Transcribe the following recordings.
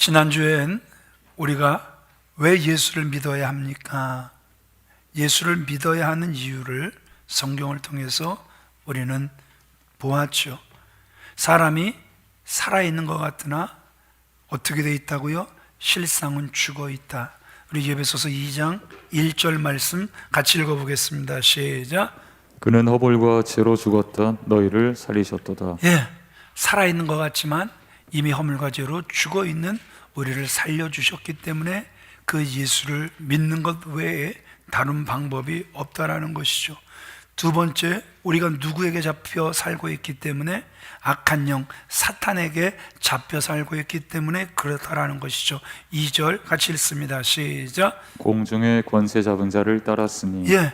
지난주엔 우리가 왜 예수를 믿어야 합니까? 예수를 믿어야 하는 이유를 성경을 통해서 우리는 보았죠. 사람이 살아있는 것 같으나 어떻게 되어 있다고요? 실상은 죽어 있다. 우리 에베소서 2장 1절 말씀 같이 읽어보겠습니다. 시작. 그는 허물과 죄로 죽었던 너희를 살리셨도다. 예, 살아있는 것 같지만 이미 허물과 죄로 죽어 있는 우리를 살려주셨기 때문에 그 예수를 믿는 것 외에 다른 방법이 없다라는 것이죠. 두 번째, 우리가 누구에게 잡혀 살고 있기 때문에 악한 영 사탄에게 잡혀 살고 있기 때문에 그렇다라는 것이죠. 2절 같이 읽습니다. 시작. 공중의 권세 잡은 자를 따랐으니. 예,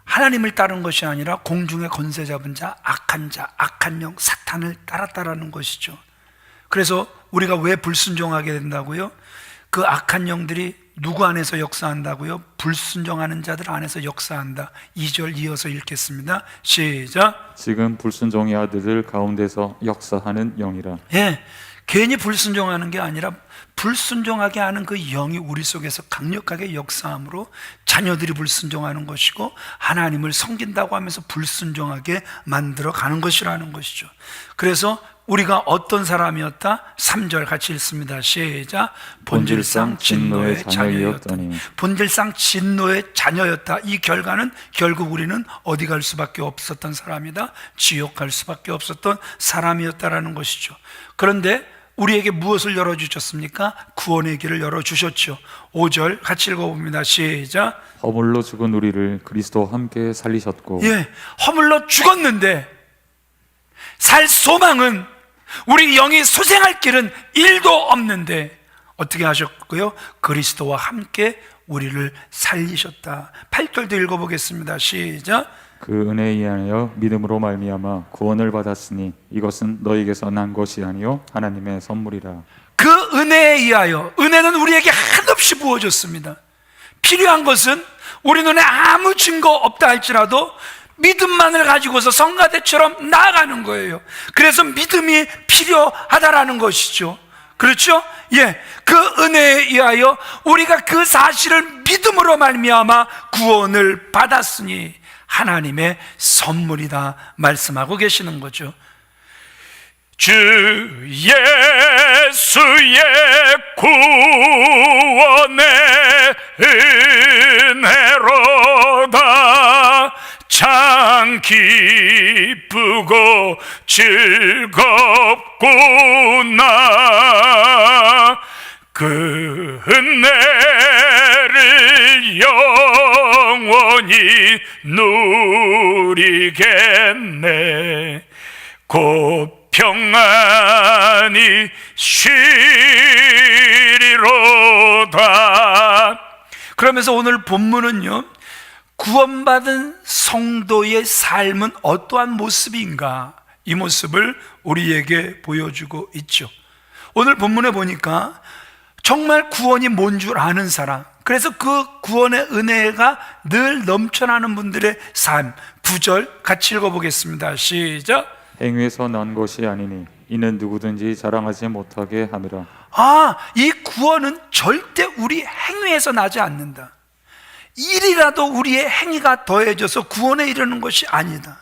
하나님을 따른 것이 아니라 공중의 권세 잡은 자, 악한 영 사탄을 따랐다라는 것이죠. 그래서 우리가 왜 불순종하게 된다고요? 그 악한 영들이 누구 안에서 역사한다고요? 불순종하는 자들 안에서 역사한다. 2절 이어서 읽겠습니다. 시작. 지금 불순종의 아들들 가운데서 역사하는 영이라. 예, 괜히 불순종하는 게 아니라 불순종하게 하는 그 영이 우리 속에서 강력하게 역사함으로 자녀들이 불순종하는 것이고 하나님을 섬긴다고 하면서 불순종하게 만들어 가는 것이라는 것이죠. 그래서 우리가 어떤 사람이었다? 3절 같이 읽습니다. 시작. 본질상 진노의 자녀였더니. 본질상 진노의 자녀였다. 이 결과는 결국 우리는 어디 갈 수밖에 없었던 사람이다. 지옥 갈 수밖에 없었던 사람이었다라는 것이죠. 그런데 우리에게 무엇을 열어주셨습니까? 구원의 길을 열어주셨죠. 5절 같이 읽어봅니다. 시작. 허물로 죽은 우리를 그리스도와 함께 살리셨고. 예, 허물로 죽었는데 살 소망은, 우리 영이 소생할 길은 1도 없는데 어떻게 하셨고요? 그리스도와 함께 우리를 살리셨다. 8절도 읽어보겠습니다. 시작. 그 은혜에 의하여 믿음으로 말미암아 구원을 받았으니 이것은 너희에게서 난 것이 아니요 하나님의 선물이라. 그 은혜에 의하여, 은혜는 우리에게 한없이 부어졌습니다. 필요한 것은 우리 눈에 아무 증거 없다 할지라도 믿음만을 가지고서 성가대처럼 나아가는 거예요. 그래서 믿음이 필요하다라는 것이죠. 그렇죠? 예, 그 은혜에 의하여 우리가 그 사실을 믿음으로 말미암아 구원을 받았으니 하나님의 선물이다 말씀하고 계시는 거죠. 주 예수의 구원의 은혜로다 참 기쁘고 즐겁구나. 그 은혜를 영원히 누리겠네. 곧 평안히 쉬리로다. 그러면서 오늘 본문은요, 구원받은 성도의 삶은 어떠한 모습인가, 이 모습을 우리에게 보여주고 있죠. 오늘 본문에 보니까 정말 구원이 뭔 줄 아는 사람, 그래서 그 구원의 은혜가 늘 넘쳐나는 분들의 삶, 9절 같이 읽어보겠습니다. 시작. 행위에서 난 것이 아니니 이는 누구든지 자랑하지 못하게 하느라. 이 구원은 절대 우리 행위에서 나지 않는다. 일이라도 우리의 행위가 더해져서 구원에 이르는 것이 아니다.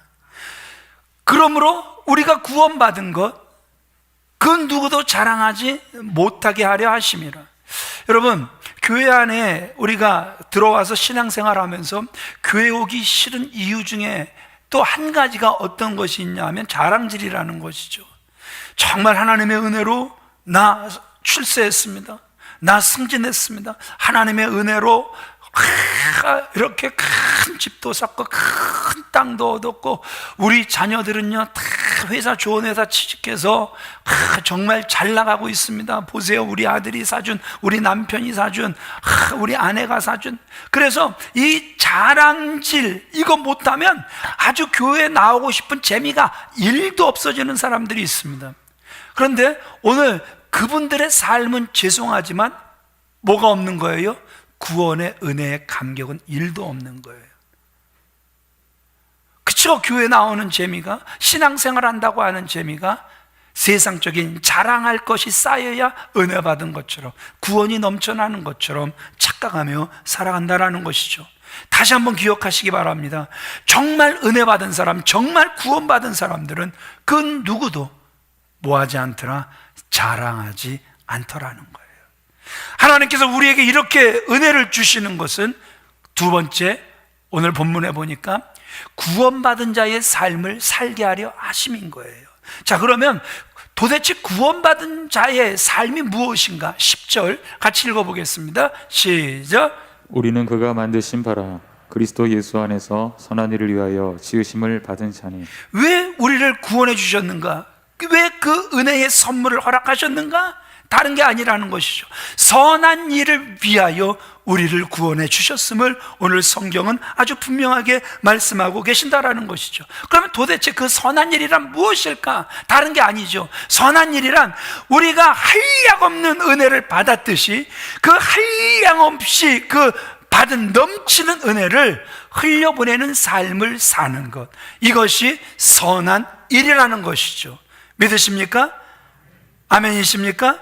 그러므로 우리가 구원받은 것, 그 누구도 자랑하지 못하게 하려 하심이라. 여러분, 교회 안에 우리가 들어와서 신앙생활하면서 교회 오기 싫은 이유 중에 또 한 가지가 어떤 것이 있냐 하면 자랑질이라는 것이죠. 정말 하나님의 은혜로 나 출세했습니다, 나 승진했습니다, 하나님의 은혜로 이렇게 큰 집도 샀고 큰 땅도 얻었고 우리 자녀들은요 다 회사, 좋은 회사 취직해서 정말 잘 나가고 있습니다. 보세요, 우리 아들이 사준, 우리 남편이 사준, 우리 아내가 사준. 그래서 이 자랑질 이거 못하면 아주 교회에 나오고 싶은 재미가 1도 없어지는 사람들이 있습니다. 그런데 오늘 그분들의 삶은 죄송하지만 뭐가 없는 거예요? 구원의 은혜의 감격은 1도 없는 거예요. 그쵸? 교회 나오는 재미가, 신앙생활 한다고 하는 재미가 세상적인 자랑할 것이 쌓여야 은혜 받은 것처럼, 구원이 넘쳐나는 것처럼 착각하며 살아간다라는 것이죠. 다시 한번 기억하시기 바랍니다. 정말 은혜 받은 사람, 정말 구원 받은 사람들은 그 누구도 뭐하지 않더라? 자랑하지 않더라는 거예요. 하나님께서 우리에게 이렇게 은혜를 주시는 것은 두 번째, 오늘 본문에 보니까 구원받은 자의 삶을 살게 하려 하심인 거예요. 자, 그러면 도대체 구원받은 자의 삶이 무엇인가? 10절 같이 읽어보겠습니다. 시작. 우리는 그가 만드신 바라 그리스도 예수 안에서 선한 일을 위하여 지으심을 받은 자니. 왜 우리를 구원해 주셨는가? 왜 그 은혜의 선물을 허락하셨는가? 다른 게 아니라는 것이죠. 선한 일을 위하여 우리를 구원해 주셨음을 오늘 성경은 아주 분명하게 말씀하고 계신다라는 것이죠. 그러면 도대체 그 선한 일이란 무엇일까? 다른 게 아니죠. 선한 일이란 우리가 한량없는 은혜를 받았듯이 그 한량없이 그 받은 넘치는 은혜를 흘려보내는 삶을 사는 것, 이것이 선한 일이라는 것이죠. 믿으십니까? 아멘이십니까?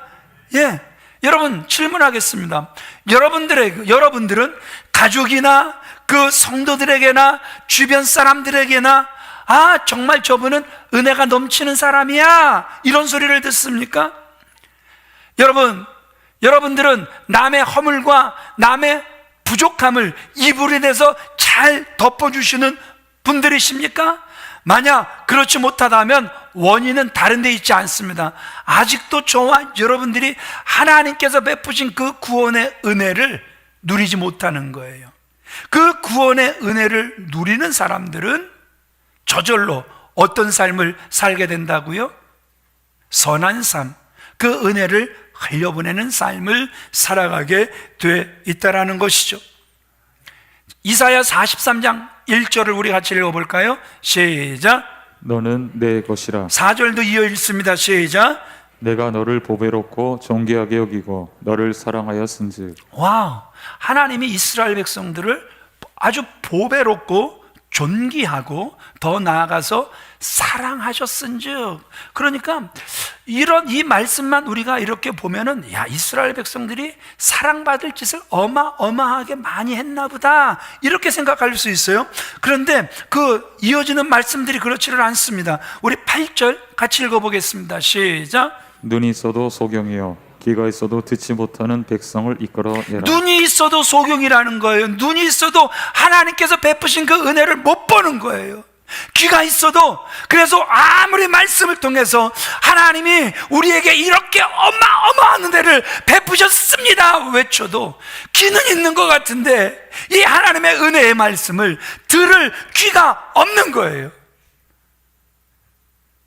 예. 여러분, 질문하겠습니다. 여러분들은 가족이나 그 성도들에게나 주변 사람들에게나 정말 저분은 은혜가 넘치는 사람이야, 이런 소리를 듣습니까? 여러분들은 남의 허물과 남의 부족함을 입으로 내서 잘 덮어주시는 분들이십니까? 만약 그렇지 못하다면 원인은 다른 데 있지 않습니다. 아직도 저와 여러분들이 하나님께서 베푸신 그 구원의 은혜를 누리지 못하는 거예요. 그 구원의 은혜를 누리는 사람들은 저절로 어떤 삶을 살게 된다고요? 선한 삶, 그 은혜를 흘려보내는 삶을 살아가게 돼 있다라는 것이죠. 이사야 43장 1절을 우리 같이 읽어볼까요? 시작. 너는 내 것이라. 4절도 이어 읽습니다. 시작. 내가 너를 보배롭고 존귀하게 여기고 너를 사랑하였은즉. 와우, 하나님이 이스라엘 백성들을 아주 보배롭고 존귀하고 더 나아가서 사랑하셨은즉. 그러니까 이 말씀만 우리가 이렇게 보면은, 야, 이스라엘 백성들이 사랑받을 짓을 어마어마하게 많이 했나 보다, 이렇게 생각할 수 있어요. 그런데 그 이어지는 말씀들이 그렇지를 않습니다. 우리 8절 같이 읽어보겠습니다. 시작. 눈이 있어도 소경이요 귀가 있어도 듣지 못하는 백성을 이끌어내라. 눈이 있어도 소경이라는 거예요. 눈이 있어도 하나님께서 베푸신 그 은혜를 못 보는 거예요. 귀가 있어도, 그래서 아무리 말씀을 통해서 하나님이 우리에게 이렇게 어마어마한 은혜를 베푸셨습니다 외쳐도 귀는 있는 것 같은데 이 하나님의 은혜의 말씀을 들을 귀가 없는 거예요.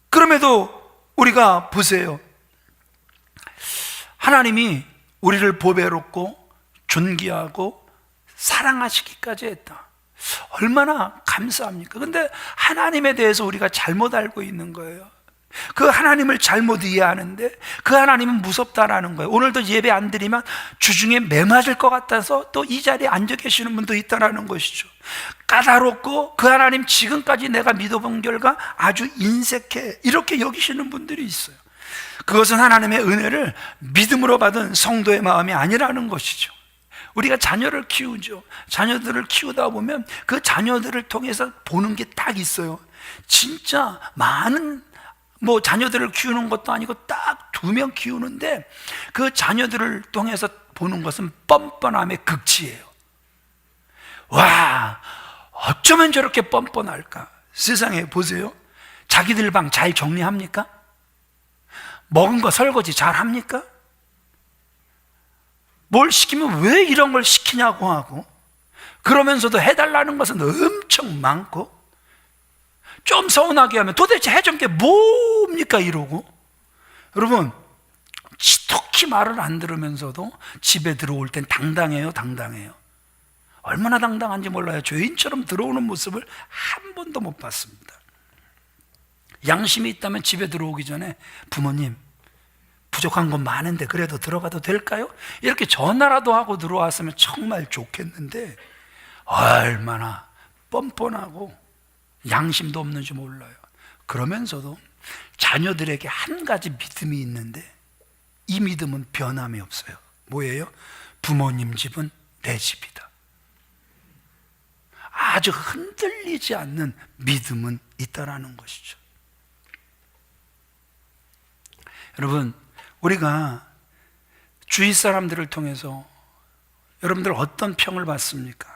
그럼에도 우리가 보세요. 하나님이 우리를 보배롭고 존귀하고 사랑하시기까지 했다. 얼마나 감사합니까? 근데 하나님에 대해서 우리가 잘못 알고 있는 거예요. 그 하나님을 잘못 이해하는데 그 하나님은 무섭다라는 거예요. 오늘도 예배 안 드리면 주중에 매 맞을 것 같아서 또 이 자리에 앉아 계시는 분도 있다라는 것이죠. 까다롭고 그 하나님 지금까지 내가 믿어본 결과 아주 인색해, 이렇게 여기시는 분들이 있어요. 그것은 하나님의 은혜를 믿음으로 받은 성도의 마음이 아니라는 것이죠. 우리가 자녀를 키우죠. 자녀들을 키우다 보면 그 자녀들을 통해서 보는 게 딱 있어요. 진짜 많은 자녀들을 키우는 것도 아니고 딱 2명 키우는데 그 자녀들을 통해서 보는 것은 뻔뻔함의 극치예요. 와, 어쩌면 저렇게 뻔뻔할까? 세상에 보세요. 자기들 방 잘 정리합니까? 먹은 거 설거지 잘 합니까? 뭘 시키면 왜 이런 걸 시키냐고 하고, 그러면서도 해달라는 것은 엄청 많고, 좀 서운하게 하면 도대체 해준 게 뭡니까 이러고. 여러분, 지독히 말을 안 들으면서도 집에 들어올 땐 당당해요. 얼마나 당당한지 몰라요. 죄인처럼 들어오는 모습을 한 번도 못 봤습니다. 양심이 있다면 집에 들어오기 전에 부모님, 부족한 건 많은데 그래도 들어가도 될까요? 이렇게 전화라도 하고 들어왔으면 정말 좋겠는데 얼마나 뻔뻔하고 양심도 없는지 몰라요. 그러면서도 자녀들에게 한 가지 믿음이 있는데 이 믿음은 변함이 없어요. 뭐예요? 부모님 집은 내 집이다. 아주 흔들리지 않는 믿음은 있다라는 것이죠. 여러분, 우리가 주위 사람들을 통해서 여러분들 어떤 평을 받습니까?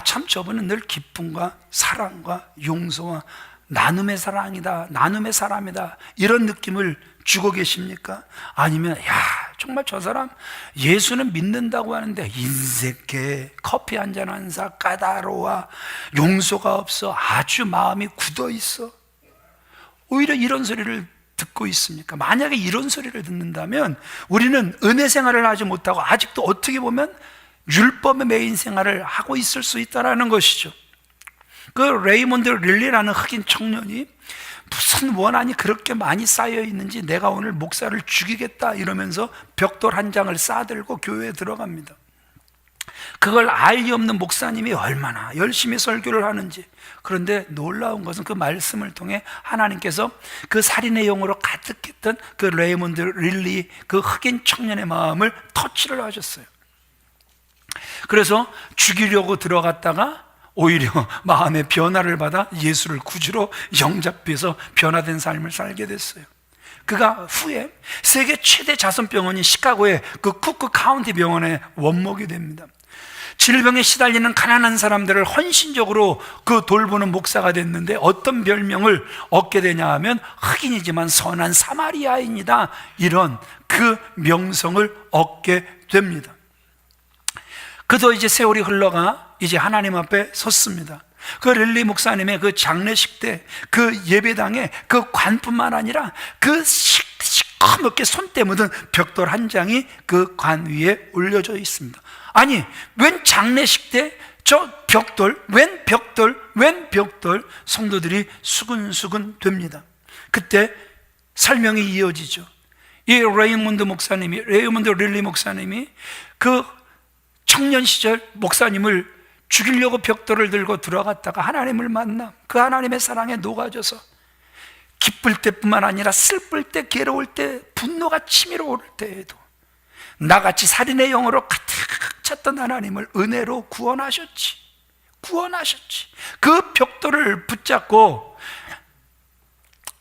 참 저분은 늘 기쁨과 사랑과 용서와 나눔의 사랑이다, 나눔의 사람이다, 이런 느낌을 주고 계십니까? 아니면 정말 저 사람 예수는 믿는다고 하는데 인색해, 커피 한잔 한 사, 까다로워, 용서가 없어, 아주 마음이 굳어 있어, 오히려 이런 소리를 듣고 있습니까? 만약에 이런 소리를 듣는다면 우리는 은혜 생활을 하지 못하고 아직도 어떻게 보면 율법의 매인 생활을 하고 있을 수 있다는 것이죠. 그 레이몬드 릴리라는 흑인 청년이 무슨 원한이 그렇게 많이 쌓여 있는지 내가 오늘 목사를 죽이겠다 이러면서 벽돌 한 장을 싸들고 교회에 들어갑니다. 그걸 알 리 없는 목사님이 얼마나 열심히 설교를 하는지. 그런데 놀라운 것은 그 말씀을 통해 하나님께서 그 살인의 영으로 가득했던 그 레이몬드 릴리, 그 흑인 청년의 마음을 터치를 하셨어요. 그래서 죽이려고 들어갔다가 오히려 마음의 변화를 받아 예수를 구주로 영접해서 변화된 삶을 살게 됐어요. 그가 후에 세계 최대 자선병원인 시카고의 그 쿠크 카운티 병원의 원목이 됩니다. 질병에 시달리는 가난한 사람들을 헌신적으로 그 돌보는 목사가 됐는데 어떤 별명을 얻게 되냐 하면 흑인이지만 선한 사마리아인이다, 이런 그 명성을 얻게 됩니다. 그도 이제 세월이 흘러가 이제 하나님 앞에 섰습니다. 그 릴리 목사님의 그 장례식 때 그 예배당에 그 관뿐만 아니라 그 시커멓게 손때 묻은 벽돌 한 장이 그 관 위에 올려져 있습니다. 아니, 웬 장례식 때 저 벽돌, 웬 벽돌, 성도들이 수근수근 됩니다. 그때 설명이 이어지죠. 이 레이몬드 릴리 목사님이 그 청년 시절 목사님을 죽이려고 벽돌을 들고 들어갔다가 하나님을 만나 그 하나님의 사랑에 녹아져서 기쁠 때뿐만 아니라 슬플 때, 괴로울 때, 분노가 치밀어 오를 때에도 나같이 살인의 영으로 가득 찼던 하나님을 은혜로 구원하셨지. 그 벽돌을 붙잡고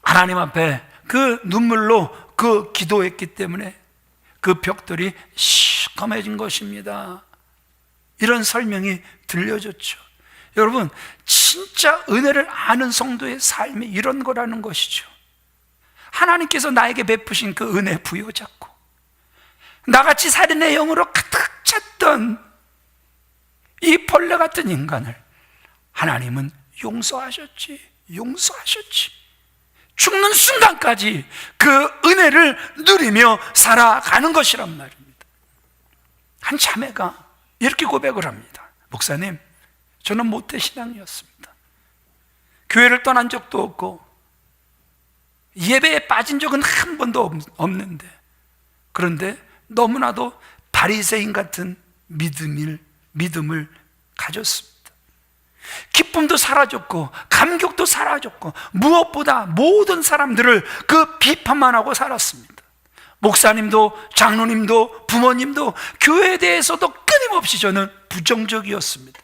하나님 앞에 그 눈물로 그 기도했기 때문에 그 벽돌이 시커매진 것입니다. 이런 설명이 들려졌죠. 여러분, 진짜 은혜를 아는 성도의 삶이 이런 거라는 것이죠. 하나님께서 나에게 베푸신 그 은혜 부여잡고 나같이 살인의 영으로 가득 찼던 이 벌레 같은 인간을 하나님은 용서하셨지. 죽는 순간까지 그 은혜를 누리며 살아가는 것이란 말입니다. 한 자매가 이렇게 고백을 합니다. 목사님, 저는 모태신앙이었습니다. 교회를 떠난 적도 없고 예배에 빠진 적은 한 번도 없는데, 그런데 너무나도 바리새인 같은 믿음을 가졌습니다. 기쁨도 사라졌고 감격도 사라졌고 무엇보다 모든 사람들을 그 비판만 하고 살았습니다. 목사님도 장로님도 부모님도 교회에 대해서도 끊임없이 저는 부정적이었습니다.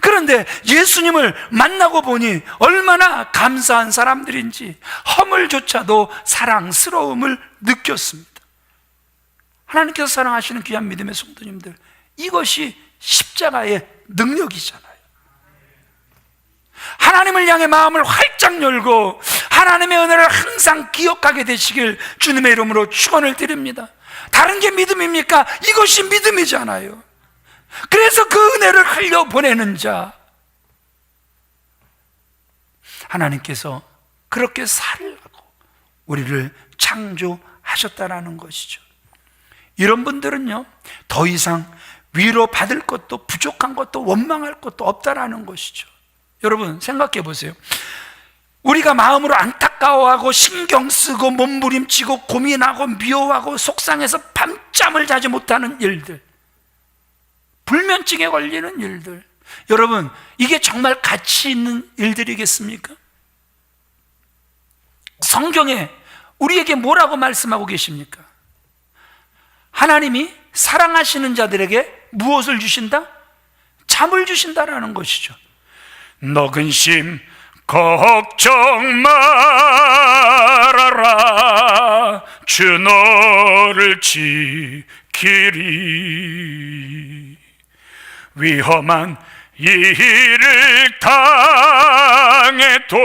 그런데 예수님을 만나고 보니 얼마나 감사한 사람들인지 허물조차도 사랑스러움을 느꼈습니다. 하나님께서 사랑하시는 귀한 믿음의 성도님들, 이것이 십자가의 능력이잖아요. 하나님을 향해 마음을 활짝 열고 하나님의 은혜를 항상 기억하게 되시길 주님의 이름으로 축원을 드립니다. 다른 게 믿음입니까? 이것이 믿음이잖아요. 그래서 그 은혜를 흘려보내는 자, 하나님께서 그렇게 살라고 우리를 창조하셨다라는 것이죠. 이런 분들은요, 더 이상 위로받을 것도 부족한 것도 원망할 것도 없다라는 것이죠. 여러분 생각해 보세요. 우리가 마음으로 안타까워하고 신경쓰고 몸부림치고 고민하고 미워하고 속상해서 밤잠을 자지 못하는 일들, 불면증에 걸리는 일들, 여러분 이게 정말 가치 있는 일들이겠습니까? 성경에 우리에게 뭐라고 말씀하고 계십니까? 하나님이 사랑하시는 자들에게 무엇을 주신다? 잠을 주신다라는 것이죠. 너 근심 걱정 말아라, 주 너를 지키리. 위험한 일을 당해도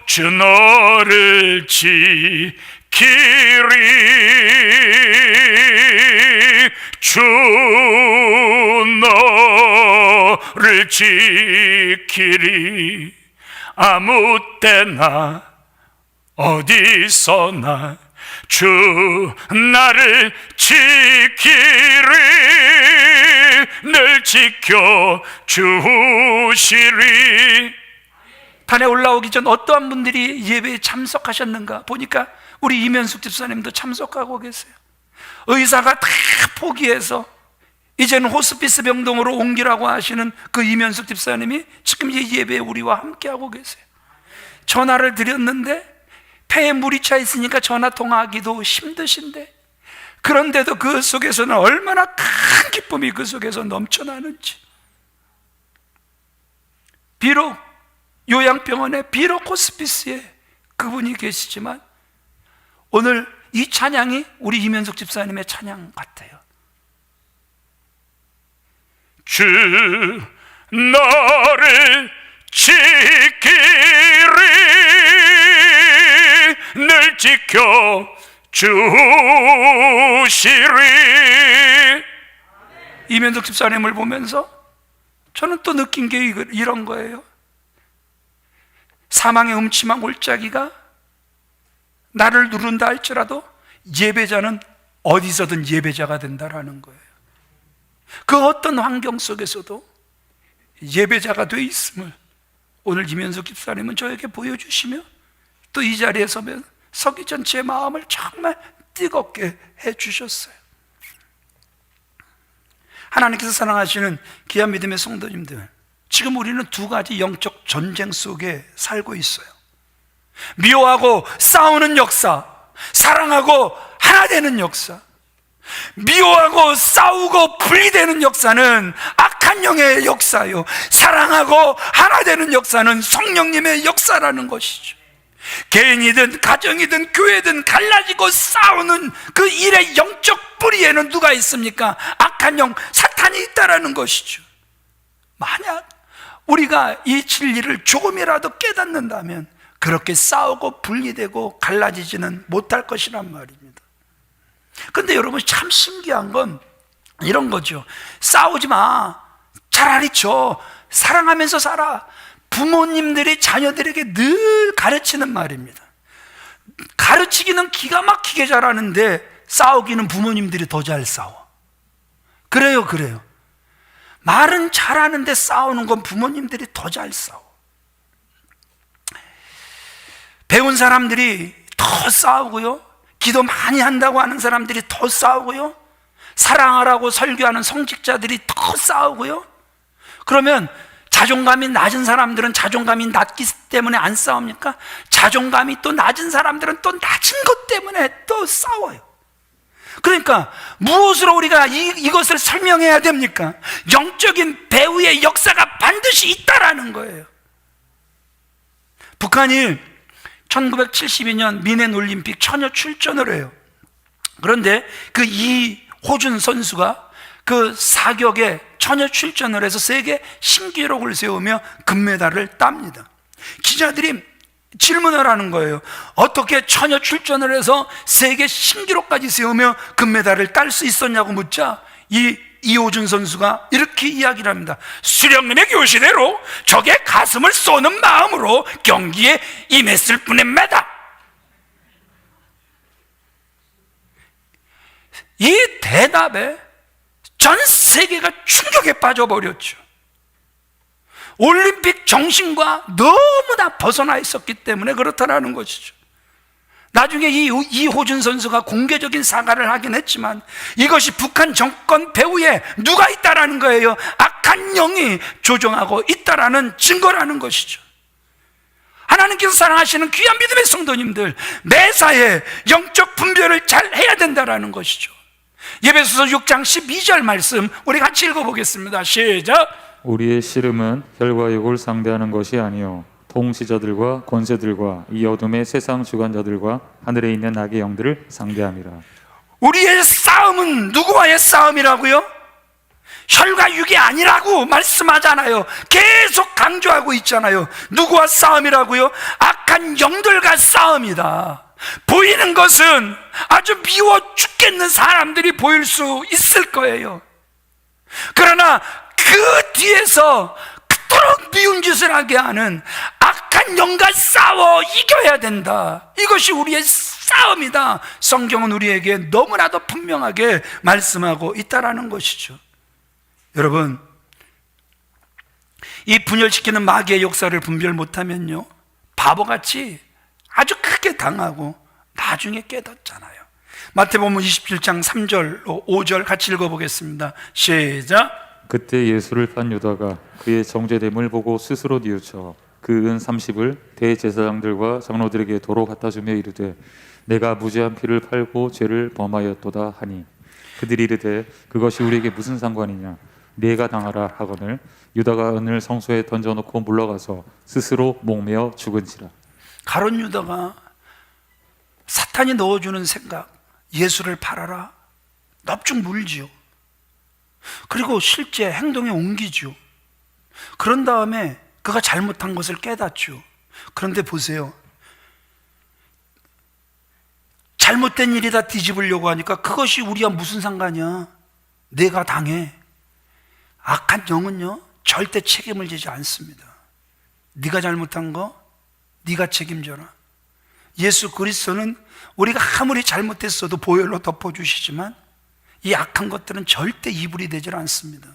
주 너를 지키리. 주 너를 지키리. 아무 때나 어디서나 주 나를 지키리. 늘 지켜 주시리. 단에 올라오기 전 어떠한 분들이 예배에 참석하셨는가 보니까 우리 이면숙 집사님도 참석하고 계세요. 의사가 다 포기해서 이제는 호스피스 병동으로 옮기라고 하시는 그 이면숙 집사님이 지금 이 예배에 우리와 함께하고 계세요. 전화를 드렸는데 폐에 물이 차 있으니까 전화 통화하기도 힘드신데, 그런데도 그 속에서는 얼마나 큰 기쁨이 그 속에서 넘쳐나는지. 비록 요양병원에, 비록 호스피스에 그분이 계시지만 오늘 이 찬양이 우리 이면숙 집사님의 찬양 같아요. 주 너를 지키리. 늘 지켜 주시리. 이면숙 집사님을 보면서 저는 또 느낀 게 이런 거예요. 사망의 음침한 골짜기가 나를 누른다 할지라도 예배자는 어디서든 예배자가 된다라는 거예요. 그 어떤 환경 속에서도 예배자가 돼 있음을 오늘 이면숙 집사님은 저에게 보여주시며, 또 이 자리에 서기 전 제 마음을 정말 뜨겁게 해주셨어요. 하나님께서 사랑하시는 귀한 믿음의 성도님들, 지금 우리는 두 가지 영적 전쟁 속에 살고 있어요. 미워하고 싸우는 역사, 사랑하고 하나 되는 역사. 미워하고 싸우고 분리되는 역사는 악한 영의 역사요, 사랑하고 하나 되는 역사는 성령님의 역사라는 것이죠. 개인이든 가정이든 교회든 갈라지고 싸우는 그 일의 영적 뿌리에는 누가 있습니까? 악한 영, 사탄이 있다라는 것이죠. 만약 우리가 이 진리를 조금이라도 깨닫는다면 그렇게 싸우고 분리되고 갈라지지는 못할 것이란 말입니다. 근데 여러분, 참 신기한 건 이런 거죠. 싸우지 마, 차라리 사랑하면서 살아. 부모님들이 자녀들에게 늘 가르치는 말입니다. 가르치기는 기가 막히게 잘하는데 싸우기는 부모님들이 더 잘 싸워. 그래요. 말은 잘하는데 싸우는 건 부모님들이 더 잘 싸워. 배운 사람들이 더 싸우고요, 기도 많이 한다고 하는 사람들이 더 싸우고요, 사랑하라고 설교하는 성직자들이 더 싸우고요. 그러면 자존감이 낮은 사람들은 자존감이 낮기 때문에 안 싸웁니까? 자존감이 또 낮은 사람들은 또 낮은 것 때문에 또 싸워요. 그러니까 무엇으로 우리가 이것을 설명해야 됩니까? 영적인 배후의 역사가 반드시 있다라는 거예요. 북한이 1972년 미넨 올림픽 처녀 출전을 해요. 그런데 그 이호준 선수가 그 사격에 처녀 출전을 해서 세계 신기록을 세우며 금메달을 tab니다. 기자들이 질문을 하는 거예요. 어떻게 처녀 출전을 해서 세계 신기록까지 세우며 금메달을 딸 수 있었냐고 묻자 이호준 선수가 이렇게 이야기를 합니다. 수령님의 교시대로 적의 가슴을 쏘는 마음으로 경기에 임했을 뿐입니다. 이 대답에 전 세계가 충격에 빠져버렸죠. 올림픽 정신과 너무나 벗어나 있었기 때문에 그렇다라는 것이죠. 나중에 이호준 선수가 공개적인 사과를 하긴 했지만 이것이 북한 정권 배후에 누가 있다라는 거예요. 악한 영이 조종하고 있다라는 증거라는 것이죠. 하나님께서 사랑하시는 귀한 믿음의 성도님들, 매사에 영적 분별을 잘 해야 된다라는 것이죠. 에베소서 6장 12절 말씀 우리 같이 읽어보겠습니다. 시작. 우리의 씨름은 혈과 육을 상대하는 것이 아니요 통치자들과 권세들과 이 어둠의 세상 주관자들과 하늘에 있는 악의 영들을 상대함이라. 우리의 싸움은 누구와의 싸움이라고요? 혈과 육이 아니라고 말씀하잖아요. 계속 강조하고 있잖아요. 누구와 싸움이라고요? 악한 영들과 싸움이다. 보이는 것은 아주 미워 죽겠는 사람들이 보일 수 있을 거예요. 그러나 그 뒤에서 그토록 미운 짓을 하게 하는 악한 영과 싸워 이겨야 된다. 이것이 우리의 싸움이다. 성경은 우리에게 너무나도 분명하게 말씀하고 있다라는 것이죠. 여러분, 이 분열시키는 마귀의 역사를 분별 못하면요, 바보같이 아주 크게 당하고 나중에 깨닫잖아요. 마태복음 27장 3절로 5절 같이 읽어보겠습니다. 시작. 그때 예수를 판 유다가 그의 정죄됨을 보고 스스로 뉘우쳐 그 은 30을 대제사장들과 장로들에게 도로 갖다 주며 이르되 내가 무죄한 피를 팔고 죄를 범하였도다 하니 그들이 이르되 그것이 우리에게 무슨 상관이냐 네가 당하라 하거늘 유다가 은을 성소에 던져놓고 물러가서 스스로 목매어 죽은지라. 가룟 유다가 사탄이 넣어주는 생각, 예수를 팔아라, 납죽 물지요. 그리고 실제 행동에 옮기죠. 그런 다음에 그가 잘못한 것을 깨닫죠. 그런데 보세요, 잘못된 일이다 뒤집으려고 하니까 그것이 우리와 무슨 상관이야, 내가 당해. 악한 영은요 절대 책임을 지지 않습니다. 네가 잘못한 거 네가 책임져라. 예수 그리스도는 우리가 아무리 잘못했어도 보혈로 덮어주시지만 이 악한 것들은 절대 이불이 되질 않습니다.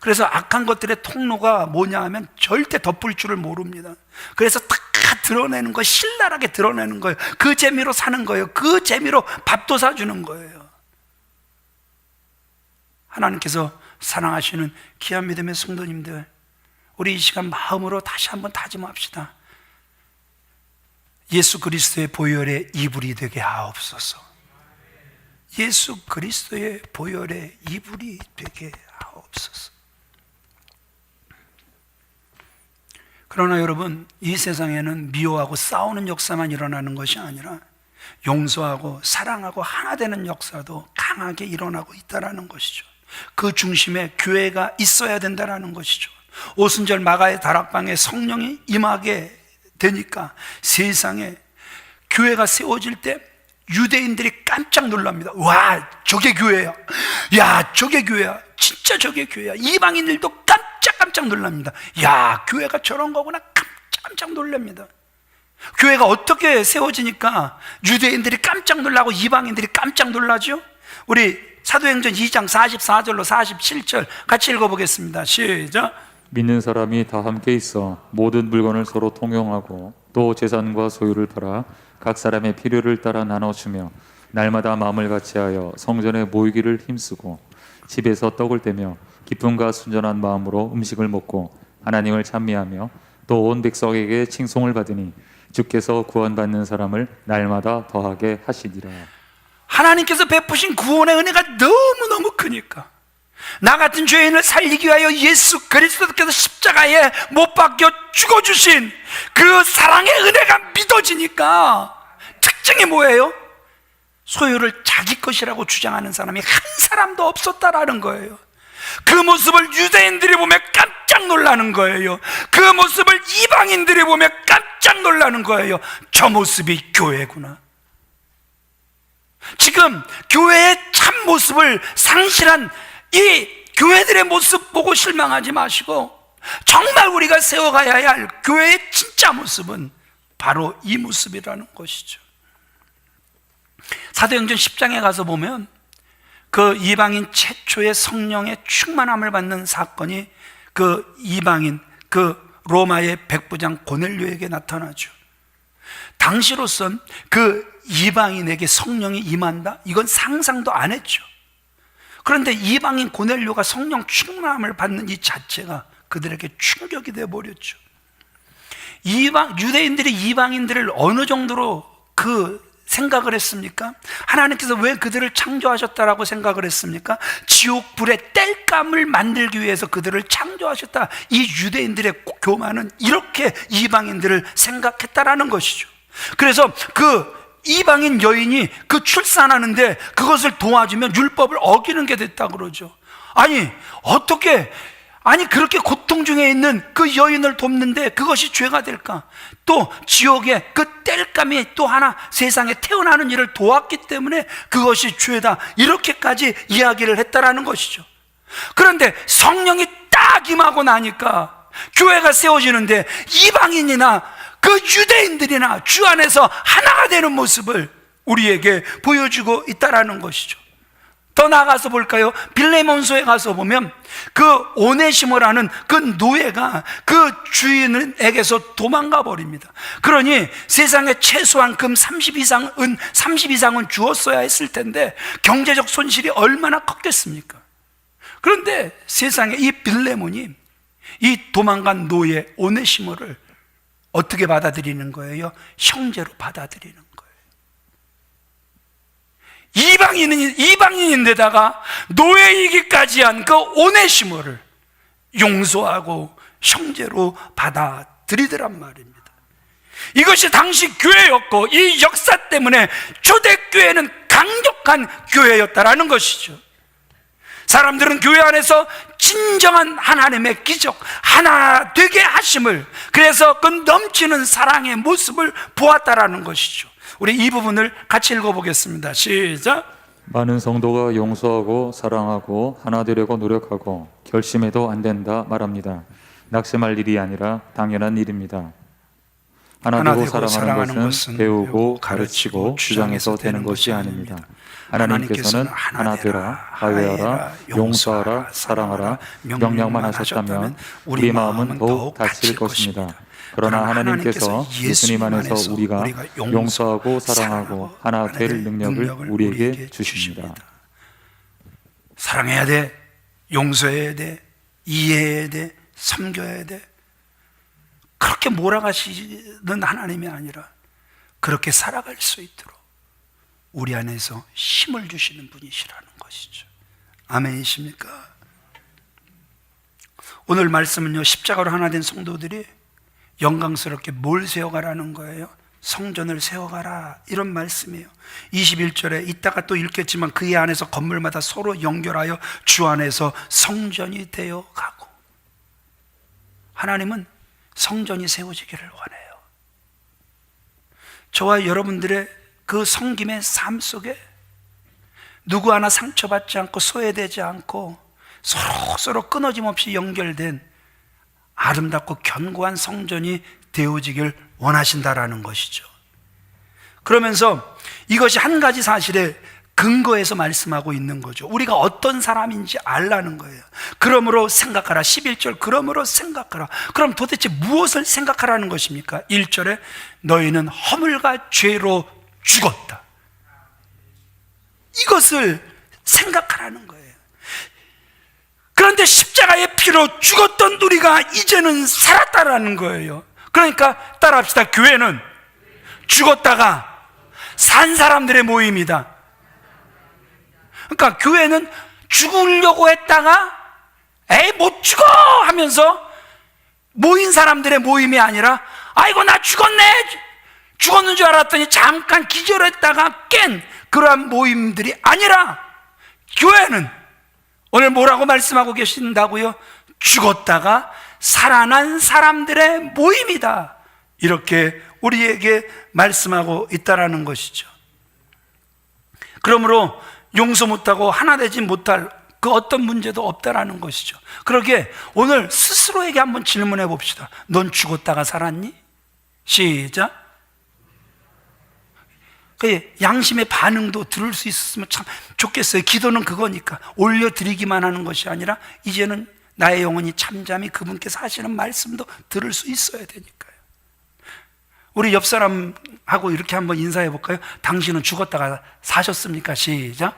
그래서 악한 것들의 통로가 뭐냐 하면 절대 덮을 줄을 모릅니다. 그래서 다 드러내는 거, 신랄하게 드러내는 거예요. 그 재미로 사는 거예요. 그 재미로 밥도 사주는 거예요. 하나님께서 사랑하시는 귀한 믿음의 성도님들, 우리 이 시간 마음으로 다시 한번 다짐합시다. 예수 그리스도의 보혈의 이불이 되게 하옵소서. 예수 그리스도의 보혈의 이불이 되게 하옵소서. 그러나 여러분, 이 세상에는 미워하고 싸우는 역사만 일어나는 것이 아니라 용서하고 사랑하고 하나 되는 역사도 강하게 일어나고 있다는 것이죠. 그 중심에 교회가 있어야 된다는 것이죠. 오순절 마가의 다락방에 성령이 임하게 되니까 세상에 교회가 세워질 때 유대인들이 깜짝 놀랍니다. 와, 저게 교회야. 야, 저게 교회야. 진짜 저게 교회야. 이방인들도 깜짝 놀랍니다. 야, 교회가 저런 거구나. 깜짝 놀랍니다. 교회가 어떻게 세워지니까 유대인들이 깜짝 놀라고 이방인들이 깜짝 놀라죠? 우리 사도행전 2장 44절로 47절 같이 읽어보겠습니다. 시작. 믿는 사람이 다 함께 있어 모든 물건을 서로 통용하고 또 재산과 소유를 팔아 각 사람의 필요를 따라 나눠주며 날마다 마음을 같이하여 성전에 모이기를 힘쓰고 집에서 떡을 떼며 기쁨과 순전한 마음으로 음식을 먹고 하나님을 찬미하며 또 온 백성에게 칭송을 받으니 주께서 구원받는 사람을 날마다 더하게 하시니라. 하나님께서 베푸신 구원의 은혜가 너무너무 크니까 나 같은 죄인을 살리기 위하여 예수 그리스도께서 십자가에 못 박혀 죽어주신 그 사랑의 은혜가 믿어지니까 특징이 뭐예요? 소유를 자기 것이라고 주장하는 사람이 한 사람도 없었다라는 거예요. 그 모습을 유대인들이 보며 깜짝 놀라는 거예요. 그 모습을 이방인들이 보며 깜짝 놀라는 거예요. 저 모습이 교회구나. 지금 교회의 참 모습을 상실한 이 교회들의 모습 보고 실망하지 마시고 정말 우리가 세워가야 할 교회의 진짜 모습은 바로 이 모습이라는 것이죠. 사도행전 10장에 가서 보면 그 이방인 최초의 성령의 충만함을 받는 사건이 그 이방인, 그 로마의 백부장 고넬료에게 나타나죠. 당시로선 그 이방인에게 성령이 임한다? 이건 상상도 안 했죠. 그런데 이방인 고넬료가 성령 충만함을 받는 이 자체가 그들에게 충격이 되어버렸죠. 유대인들이 이방인들을 어느 정도로 생각을 했습니까? 하나님께서 왜 그들을 창조하셨다라고 생각을 했습니까? 지옥 불의 땔감을 만들기 위해서 그들을 창조하셨다. 이 유대인들의 교만은 이렇게 이방인들을 생각했다라는 것이죠. 그래서 이방인 여인이 출산하는데 그것을 도와주면 율법을 어기는 게 됐다 그러죠. 그렇게 고통 중에 있는 그 여인을 돕는데 그것이 죄가 될까? 또 지옥에 땔감이 또 하나 세상에 태어나는 일을 도왔기 때문에 그것이 죄다, 이렇게까지 이야기를 했다라는 것이죠. 그런데 성령이 딱 임하고 나니까 교회가 세워지는데 이방인이나 유대인들이나 주 안에서 하나가 되는 모습을 우리에게 보여주고 있다라는 것이죠. 더 나아가서 볼까요? 빌레몬서에 가서 보면 오네시모라는 노예가 주인에게서 도망가 버립니다. 그러니 세상에 최소한 금 30 이상, 은 30 이상은 주었어야 했을 텐데 경제적 손실이 얼마나 컸겠습니까? 그런데 세상에 이 빌레몬이 이 도망간 노예 오네시모를 어떻게 받아들이는 거예요? 형제로 받아들이는 거예요. 이방인인데다가 노예이기까지 한 오네시모를 용서하고 형제로 받아들이더란 말입니다. 이것이 당시 교회였고 이 역사 때문에 초대교회는 강력한 교회였다라는 것이죠. 사람들은 교회 안에서 진정한 하나님의 기적, 하나 되게 하심을, 그래서 넘치는 사랑의 모습을 보았다라는 것이죠. 우리 이 부분을 같이 읽어보겠습니다. 시작. 많은 성도가 용서하고 사랑하고 하나 되려고 노력하고 결심해도 안 된다 말합니다. 낙심할 일이 아니라 당연한 일입니다. 하나 되고 사랑하는 것은 배우고 가르치고 주장해서 되는 것이 아닙니다. 하나님께서는 하나 되라, 화해하라, 용서하라, 사랑하라 명령만 하셨다면 우리 마음은 더욱 다칠 것입니다. 그러나 하나님께서 예수님 안에서 우리가 용서하고 사랑하고 하나 될 능력을 우리에게 주십니다. 사랑해야 돼, 용서해야 돼, 이해해야 돼, 섬겨야 돼. 그렇게 몰아가시는 하나님이 아니라 그렇게 살아갈 수 있도록 우리 안에서 힘을 주시는 분이시라는 것이죠. 아멘이십니까? 오늘 말씀은요, 십자가로 하나 된 성도들이 영광스럽게 뭘 세워가라는 거예요? 성전을 세워가라, 이런 말씀이에요. 21절에 이따가 또 읽겠지만 그의 안에서 건물마다 서로 연결하여 주 안에서 성전이 되어 가고. 하나님은 성전이 세워지기를 원해요. 저와 여러분들의 섬김의 삶 속에 누구 하나 상처받지 않고 소외되지 않고 서로 끊어짐 없이 연결된 아름답고 견고한 성전이 되어지길 원하신다라는 것이죠. 그러면서 이것이 한 가지 사실에 근거해서 말씀하고 있는 거죠. 우리가 어떤 사람인지 알라는 거예요. 그러므로 생각하라. 11절, 그러므로 생각하라. 그럼 도대체 무엇을 생각하라는 것입니까? 1절에 너희는 허물과 죄로 죽었다. 이것을 생각하라는 거예요. 그런데 십자가의 피로 죽었던 우리가 이제는 살았다라는 거예요. 그러니까 따라합시다. 교회는 죽었다가 산 사람들의 모임이다. 그러니까 교회는 죽으려고 했다가 못 죽어 하면서 모인 사람들의 모임이 아니라 아이고 나 죽었네, 죽었는 줄 알았더니 잠깐 기절했다가 깬 그러한 모임들이 아니라 교회는 오늘 뭐라고 말씀하고 계신다고요? 죽었다가 살아난 사람들의 모임이다, 이렇게 우리에게 말씀하고 있다라는 것이죠. 그러므로 용서 못하고 하나 되지 못할 그 어떤 문제도 없다라는 것이죠. 그러기에 오늘 스스로에게 한번 질문해 봅시다. 넌 죽었다가 살았니? 시작. 양심의 반응도 들을 수 있었으면 참 좋겠어요. 기도는 그거니까 올려드리기만 하는 것이 아니라 이제는 나의 영혼이 잠잠히 그분께서 하시는 말씀도 들을 수 있어야 되니까요. 우리 옆 사람하고 이렇게 한번 인사해 볼까요? 당신은 죽었다가 사셨습니까? 시작.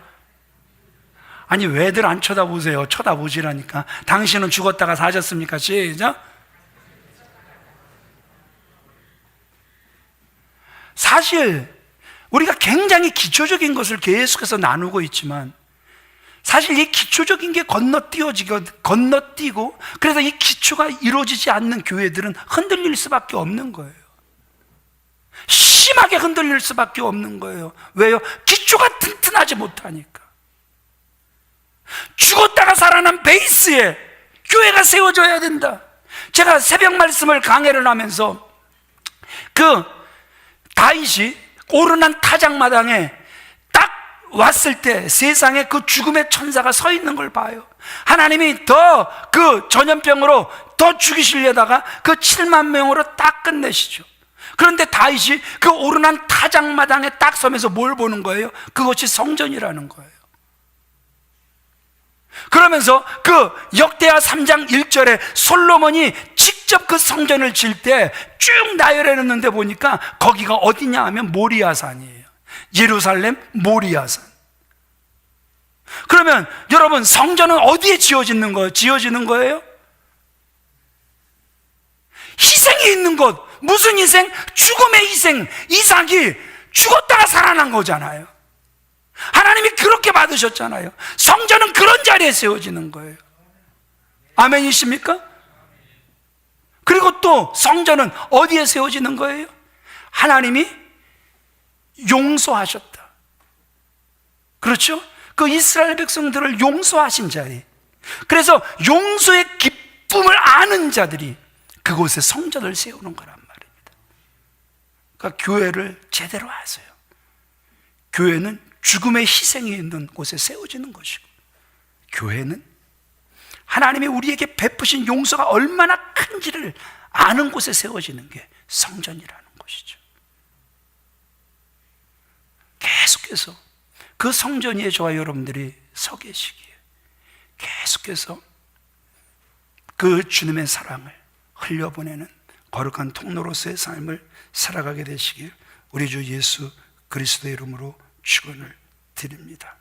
아니 왜들 안 쳐다보세요? 쳐다보시라니까. 당신은 죽었다가 사셨습니까? 시작. 사실 우리가 굉장히 기초적인 것을 계속해서 나누고 있지만 사실 이 기초적인 게 건너뛰고 그래서 이 기초가 이루어지지 않는 교회들은 흔들릴 수밖에 없는 거예요. 심하게 흔들릴 수밖에 없는 거예요. 왜요? 기초가 튼튼하지 못하니까. 죽었다가 살아난 베이스에 교회가 세워져야 된다. 제가 새벽 말씀을 강해를 하면서 그 다윗이 오르난 타작마당에 딱 왔을 때 세상에 그 죽음의 천사가 서 있는 걸 봐요. 하나님이 더 그 전염병으로 더 죽이시려다가 그 7만 명으로 딱 끝내시죠. 그런데 다윗이 그 오르난 타작마당에 딱 서면서 뭘 보는 거예요? 그것이 성전이라는 거예요. 그러면서 그 역대하 3장 1절에 솔로몬이 직접 그 성전을 질 때 쭉 나열해 놓는데 보니까 거기가 어디냐 하면 모리아산이에요. 예루살렘 모리아산. 그러면 여러분, 성전은 어디에 지어지는 거예요? 희생이 있는 곳. 무슨 희생? 죽음의 희생. 이삭이 죽었다가 살아난 거잖아요. 하나님이 그렇게 받으셨잖아요. 성전은 그런 자리에 세워지는 거예요. 아멘이십니까? 그리고 또 성전은 어디에 세워지는 거예요? 하나님이 용서하셨다. 그렇죠? 그 이스라엘 백성들을 용서하신 자리. 그래서 용서의 기쁨을 아는 자들이 그곳에 성전을 세우는 거란 말입니다. 그러니까 교회를 제대로 아세요. 교회는 죽음의 희생이 있는 곳에 세워지는 것이고, 교회는 하나님이 우리에게 베푸신 용서가 얼마나 큰지를 아는 곳에 세워지는 게 성전이라는 것이죠. 계속해서 그 성전 위에 저와 여러분들이 서 계시기에 계속해서 그 주님의 사랑을 흘려보내는 거룩한 통로로서의 삶을 살아가게 되시길 우리 주 예수 그리스도의 이름으로 축원을 드립니다.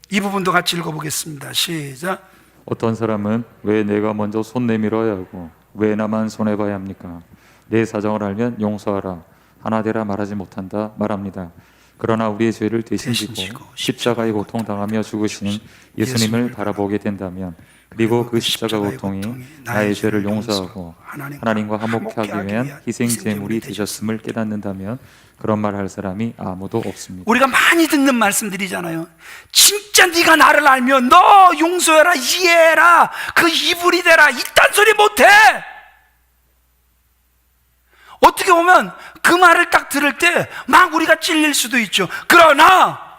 이 부분도 같이 읽어보겠습니다. 시작. 어떤 사람은 왜 내가 먼저 손 내밀어야 하고 왜 나만 손해봐야 합니까? 내 사정을 알면 용서하라 하나 되라 말하지 못한다 말합니다. 그러나 우리의 죄를 대신 지고 십자가의 고통당하며 죽으신 예수님을 바라보게 된다면, 그리고 그 십자가 고통이 나의 죄를 용서하고 하나님과 화목하기 위한 희생 제물이 되셨음을 깨닫는다면 그런 말 할 사람이 아무도 없습니다. 우리가 많이 듣는 말씀들이잖아요. 진짜 네가 나를 알면 너 용서해라, 이해해라, 그 이불이 되라, 이딴 소리 못해. 어떻게 보면 그 말을 딱 들을 때 막 우리가 찔릴 수도 있죠. 그러나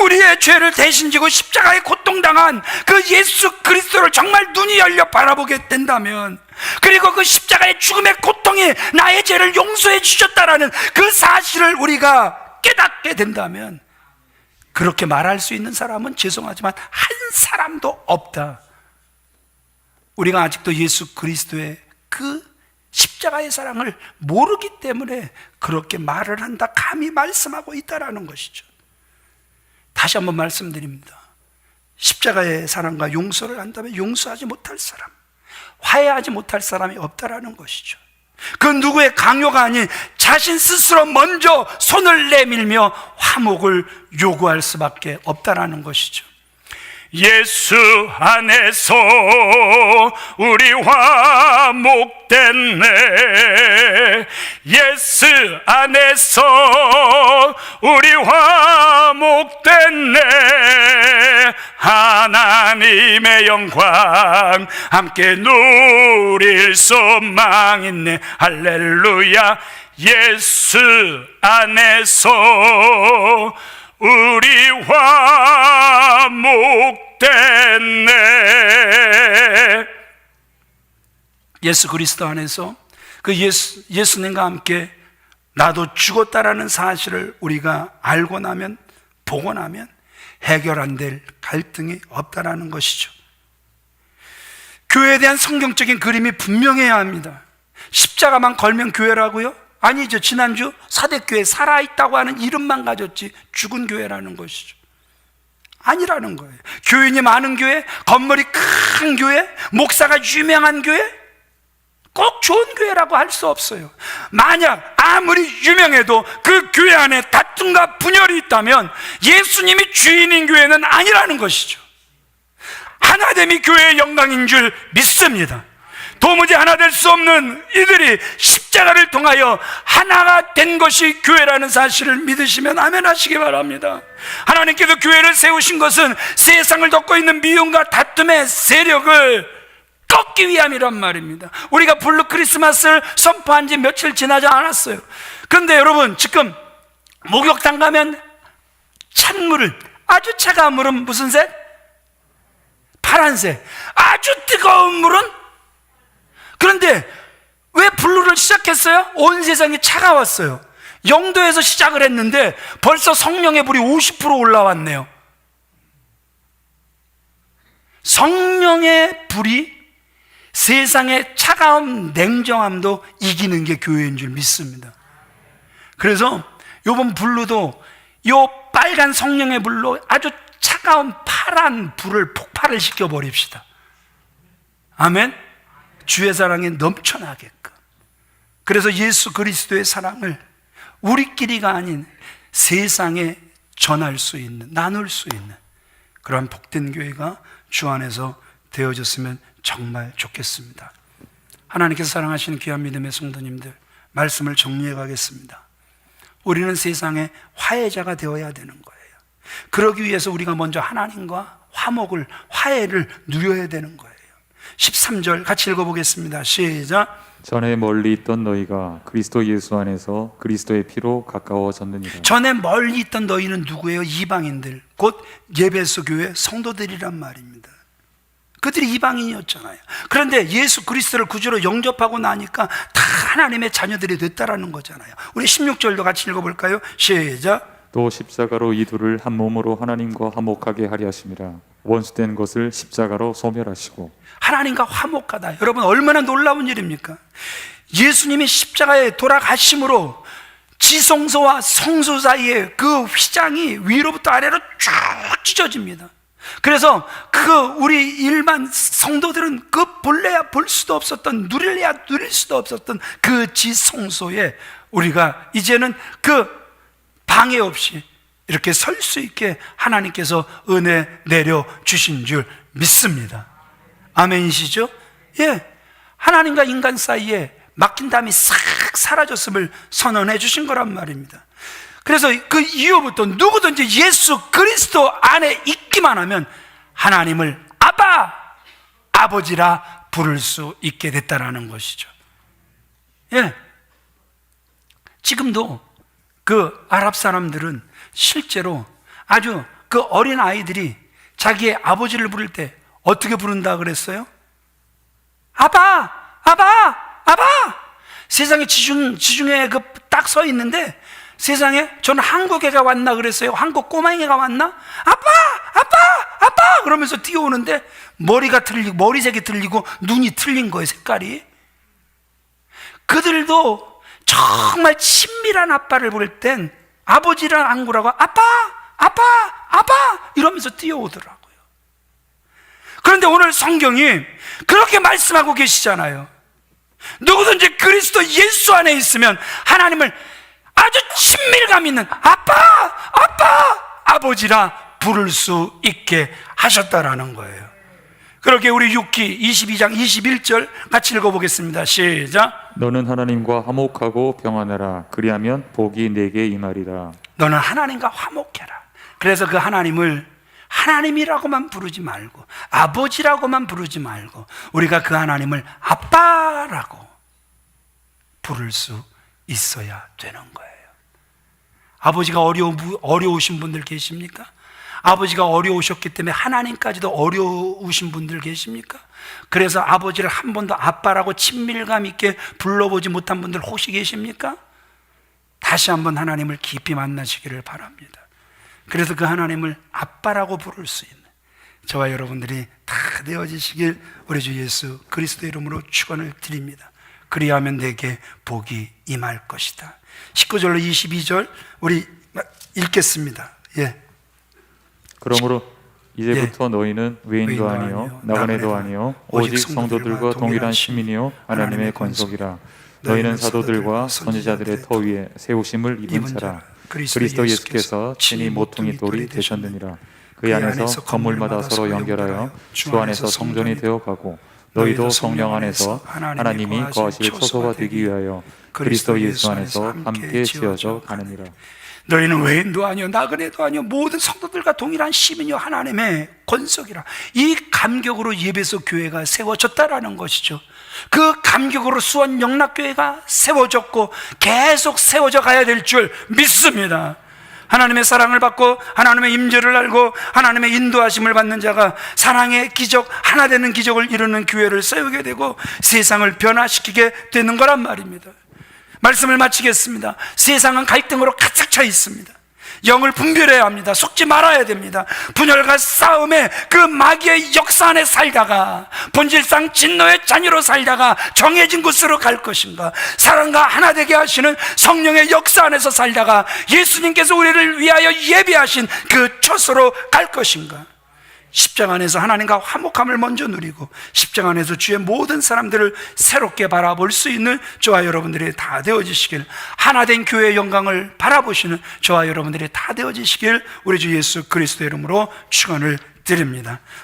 우리의 죄를 대신 지고 십자가에 고통당한 그 예수 그리스도를 정말 눈이 열려 바라보게 된다면, 그리고 그 십자가의 죽음의 고통이 나의 죄를 용서해 주셨다라는 그 사실을 우리가 깨닫게 된다면, 그렇게 말할 수 있는 사람은 죄송하지만 한 사람도 없다. 우리가 아직도 예수 그리스도의 그 십자가의 사랑을 모르기 때문에 그렇게 말을 한다, 감히 말씀하고 있다라는 것이죠. 다시 한번 말씀드립니다. 십자가의 사랑과 용서를 한다면 용서하지 못할 사람, 화해하지 못할 사람이 없다라는 것이죠. 그 누구의 강요가 아닌 자신 스스로 먼저 손을 내밀며 화목을 요구할 수밖에 없다라는 것이죠. 예수 안에서 우리 화목됐네. 예수 안에서 우리 화목됐네. 하나님의 영광 함께 누릴 소망 있네. 할렐루야. 예수 안에서 우리 화목됐네. 예수 그리스도 안에서 그 예수님과 함께 나도 죽었다라는 사실을 우리가 알고 나면, 보고 나면 해결 안 될 갈등이 없다라는 것이죠. 교회에 대한 성경적인 그림이 분명해야 합니다. 십자가만 걸면 교회라고요? 아니죠. 지난주 사대교회 살아있다고 하는 이름만 가졌지 죽은 교회라는 것이죠. 아니라는 거예요. 교인이 많은 교회, 건물이 큰 교회, 목사가 유명한 교회, 꼭 좋은 교회라고 할 수 없어요. 만약 아무리 유명해도 그 교회 안에 다툼과 분열이 있다면 예수님이 주인인 교회는 아니라는 것이죠. 하나됨이 교회의 영광인 줄 믿습니다. 도무지 하나 될 수 없는 이들이 십자가를 통하여 하나가 된 것이 교회라는 사실을 믿으시면 아멘 하시기 바랍니다. 하나님께서 교회를 세우신 것은 세상을 덮고 있는 미움과 다툼의 세력을 꺾기 위함이란 말입니다. 우리가 블루 크리스마스를 선포한 지 며칠 지나지 않았어요. 그런데 여러분, 지금 목욕탕 가면 찬물은, 아주 차가운 물은 무슨 색? 파란색. 아주 뜨거운 물은? 그런데 왜 블루를 시작했어요? 온 세상이 차가웠어요. 영도에서 시작을 했는데 벌써 성령의 불이 50% 올라왔네요. 성령의 불이 세상의 차가움, 냉정함도 이기는 게 교회인 줄 믿습니다. 그래서 이번 블루도 요 빨간 성령의 불로 아주 차가운 파란 불을 폭발을 시켜버립시다. 아멘. 주의 사랑에 넘쳐나게끔. 그래서 예수 그리스도의 사랑을 우리끼리가 아닌 세상에 전할 수 있는, 나눌 수 있는 그러한 복된 교회가 주 안에서 되어졌으면 정말 좋겠습니다. 하나님께서 사랑하시는 귀한 믿음의 성도님들, 말씀을 정리해 가겠습니다. 우리는 세상의 화해자가 되어야 되는 거예요. 그러기 위해서 우리가 먼저 하나님과 화목을, 화해를 누려야 되는 거예요. 13절 같이 읽어보겠습니다. 시작. 전에 멀리 있던 너희가 그리스도 예수 안에서 그리스도의 피로 가까워졌느니라. 전에 멀리 있던 너희는 누구예요? 이방인들, 곧 예배소 교회 성도들이란 말입니다. 그들이 이방인이었잖아요. 그런데 예수 그리스도를 구주로 영접하고 나니까 다 하나님의 자녀들이 됐다라는 거잖아요. 우리 16절도 같이 읽어볼까요? 시작. 또 십자가로 이 둘을 한 몸으로 하나님과 화목하게 하려 하심이라. 원수된 것을 십자가로 소멸하시고. 하나님과 화목하다. 여러분, 얼마나 놀라운 일입니까? 예수님이 십자가에 돌아가심으로 지성소와 성소 사이에 그 휘장이 위로부터 아래로 쭉 찢어집니다. 그래서 우리 일반 성도들은 볼래야 볼 수도 없었던, 누릴래야 누릴 수도 없었던 그 지성소에 우리가 이제는 방해 없이 이렇게 설 수 있게 하나님께서 은혜 내려 주신 줄 믿습니다. 아멘이시죠? 예. 하나님과 인간 사이에 막힌 담이 싹 사라졌음을 선언해 주신 거란 말입니다. 그래서 그 이후부터 누구든지 예수 그리스도 안에 있기만 하면 하나님을 아바, 아버지라 부를 수 있게 됐다라는 것이죠. 예. 지금도 그 아랍 사람들은 실제로 아주 그 어린 아이들이 자기의 아버지를 부를 때 어떻게 부른다 그랬어요? 아바, 아바, 아바. 세상에 지중해 딱 서 있는데 세상에 저는 한국 애가 왔나 그랬어요. 한국 꼬맹이가 왔나? 아빠, 아빠, 아빠 그러면서 뛰어오는데 머리가 틀리고, 머리색이 틀리고 눈이 틀린 거예요, 색깔이. 그들도 정말 친밀한 아빠를 부를 땐 아버지랑 안구라고 아빠, 아빠, 아빠 이러면서 뛰어오더라고요. 그런데 오늘 성경이 그렇게 말씀하고 계시잖아요. 누구든지 그리스도 예수 안에 있으면 하나님을 아주 친밀감 있는 아빠, 아빠, 아버지라 부를 수 있게 하셨다라는 거예요. 그렇게 우리 6기 22장 21절 같이 읽어보겠습니다. 시작. 너는 하나님과 화목하고 평안하라. 그리하면 복이 내게 임하리라. 너는 하나님과 화목해라. 그래서 그 하나님을 하나님이라고만 부르지 말고 아버지라고만 부르지 말고 우리가 그 하나님을 아빠라고 부를 수 있어야 되는 거예요. 아버지가 어려우신 분들 계십니까? 아버지가 어려우셨기 때문에 하나님까지도 어려우신 분들 계십니까? 그래서 아버지를 한 번도 아빠라고 친밀감 있게 불러보지 못한 분들 혹시 계십니까? 다시 한번 하나님을 깊이 만나시기를 바랍니다. 그래서 그 하나님을 아빠라고 부를 수 있는 저와 여러분들이 다 되어지시길 우리 주 예수 그리스도의 이름으로 축원을 드립니다. 그리하면 내게 복이 임할 것이다. 19절로 22절 우리 읽겠습니다. 예. 그러므로 이제부터 너희는 외인도 외인도 아니요 아니요, 나그네도 아니요 오직 성도들과 동일한 시민이요 하나님의 권속이라. 너희는 사도들과 선지자들의 터 위에 세우심을 입은 자라. 그리스도 예수께서 친히 모퉁이 돌이 되셨느니라. 그 안에서 건물마다 서로 연결하여 주 안에서 성전이 되어가고 너희도 성령 안에서 하나님이 거하실 처소가 되기 위하여 그리스도 예수 안에서 함께 지어져 가느니라. 너희는 외인도 아니요 나그네도 아니요 모든 성도들과 동일한 시민이요 하나님의 권속이라. 이 감격으로 예배소 교회가 세워졌다라는 것이죠. 그 감격으로 수원 영락교회가 세워졌고 계속 세워져 가야 될 줄 믿습니다. 하나님의 사랑을 받고 하나님의 임재를 알고 하나님의 인도하심을 받는 자가 사랑의 기적, 하나 되는 기적을 이루는 교회를 세우게 되고 세상을 변화시키게 되는 거란 말입니다. 말씀을 마치겠습니다. 세상은 갈등으로 가득 차 있습니다. 영을 분별해야 합니다. 속지 말아야 됩니다. 분열과 싸움의 그 마귀의 역사 안에 살다가 본질상 진노의 자녀로 살다가 정해진 곳으로 갈 것인가, 사랑과 하나 되게 하시는 성령의 역사 안에서 살다가 예수님께서 우리를 위하여 예비하신 그 처소로 갈 것인가. 십자가 안에서 하나님과 화목함을 먼저 누리고 십자가 안에서 주의 모든 사람들을 새롭게 바라볼 수 있는 저와 여러분들이 다 되어지시길, 하나된 교회의 영광을 바라보시는 저와 여러분들이 다 되어지시길 우리 주 예수 그리스도의 이름으로 축원을 드립니다.